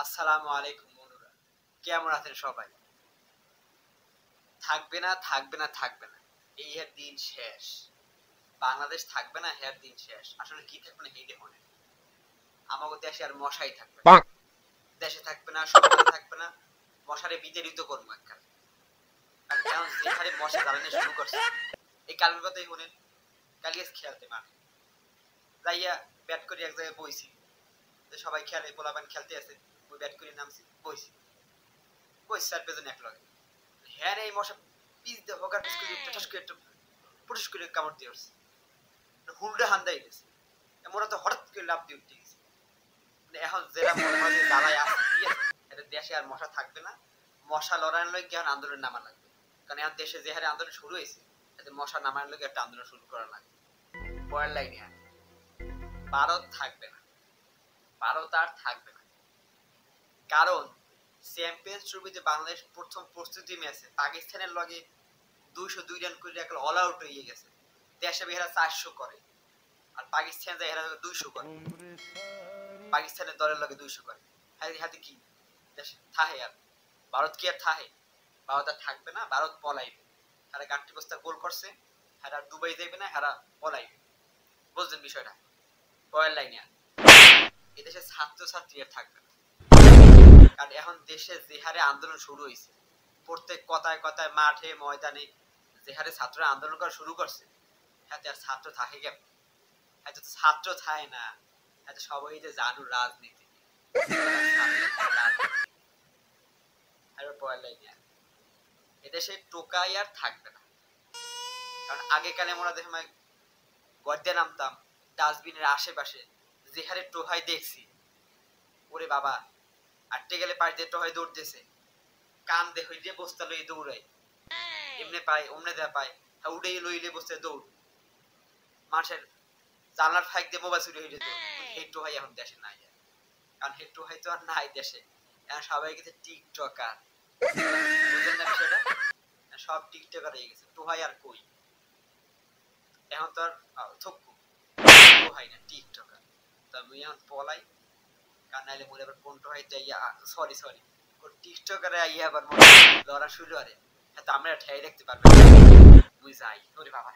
আসসালামু আলাইকুম বন্ধুরা, কেমন আছেন সবাই? থাকবে না, থাকবে না, থাকবে না, এই এর দিন শেষ। বাংলাদেশ থাকবে না, এর দিন শেষ। আসলে কি থাকবে না এই দেখুন, আমাদের দেশে আর মশাই থাকবে না। দেশে থাকবে না, সরকারে থাকবে না, মশারে বিতাড়িত করবো একখান। কারণ এখন যে হারে মশা জ্বালানি শুরু করছে, এই কালের কথাই শুনেন। কালিয়াস খেলতে মাঠে যাইয়া ব্যাট করে এক জায়গায় বইছি, সবাই খেলে, পোলাপান খেলতে আছে, ওই ব্যাট করে নামছি, বইছি, ওই স্যার পেছনে এক লগে হ্যাঁ এই মশা পিস দিয়ে হোকার পিস করে পটাশ করে একটা পটাশ করে কামড় দিয়ে উঠছে, হুলডা হান্দাই গেছে। মোরা তো হঠাৎ করে লাভ দিয়ে উঠে গেছে। মানে এখন যেটা মনে হয় যে জ্বালায় আসছে, এটা দেশে আর মশা থাকবে না। মশা লড়াইয়ের লোক এখন আন্দোলন নামা লাগবে, কারণ এখন দেশে যে হারে আন্দোলন শুরু হয়েছে, এতে মশা নামার লোক একটা আন্দোলন শুরু করা লাগবে। পরের লাইনে ভারত থাকবে না, ভারত আর থাকবে না। কারণ চ্যাম্পিয়ন্স ট্রফিতে বাংলাদেশ প্রথম প্রস্তুতি ম্যাচে পাকিস্তানের লগে 202 রান করে একটা অল আউট হয়ে গেছে। দেশে বেহারা 400 করে, আর পাকিস্তান যায় হেরা 200 করে। পাকিস্তানের দলের লগে 200 করে, হাতে কি দেশে থাহে? আর ভারত কি আর থাহে? ভারত আর থাকবে না, ভারত পলাইবে। হেরা গান্টি বস্তা গোল করছে, হেরা দুবাই যাইবে না, হেরা পলাইবে। বুঝলেন বিষয়টা? পয়ের লাইনে এদেশে ছাত্রছাত্রী আর থাকবে না। কারণ এখন দেশে যে হারে আন্দোলন শুরু হয়েছে, প্রত্যেক কথায় কথায় মাঠে ময়দানে যে হারে ছাত্ররা আন্দোলন করা শুরু করছে, হাতে আর ছাত্র থাকে কেন? এত ছাত্র থাকে না, এত সবাই যে জানু রাজনীতি। এদেশে টোকাই আর থাকবে না। কারণ আগে কালে আমরা দেখে গর্দে নামতাম, ডাস্টবিনের আশেপাশে যে হারে টোহাই দেখছি, ওরে বাবা, আটতে গেলে পাশ দিয়ে টোহাই দৌড়তেছে, কান দেখে যে বস্তা লই দৌড়াই, এমনি পায় অমনে দেয়া পায়, উড়ে লইলে বসতে দৌড়। মানুষের জানলার ফাইক দিয়ে মোবাইল চুরি হয়ে যেত। হেড টোহাই এখন দেশে নাই, কারণ হেড টোহাই তো আর নাই দেশে। এখন সবাই গেছে টিকটকার। বুঝলেন না বিষয়টা? সব টিকটকার হয়ে গেছে, টোহাই আর কই? এখন তো আর থক্কু টোহাই না, টিকটকার। তা মুই এখন পলাই, কারণ নাইলে মনে আবার কোন টোহাই যাইয়া সরি টিকটকারে আইয়া আবার মনে লড়া শুরু করে, হ্যাঁ তো আমরা ঠেয়াই দেখতে পারবো। মুই যাই, ওরে বাবা।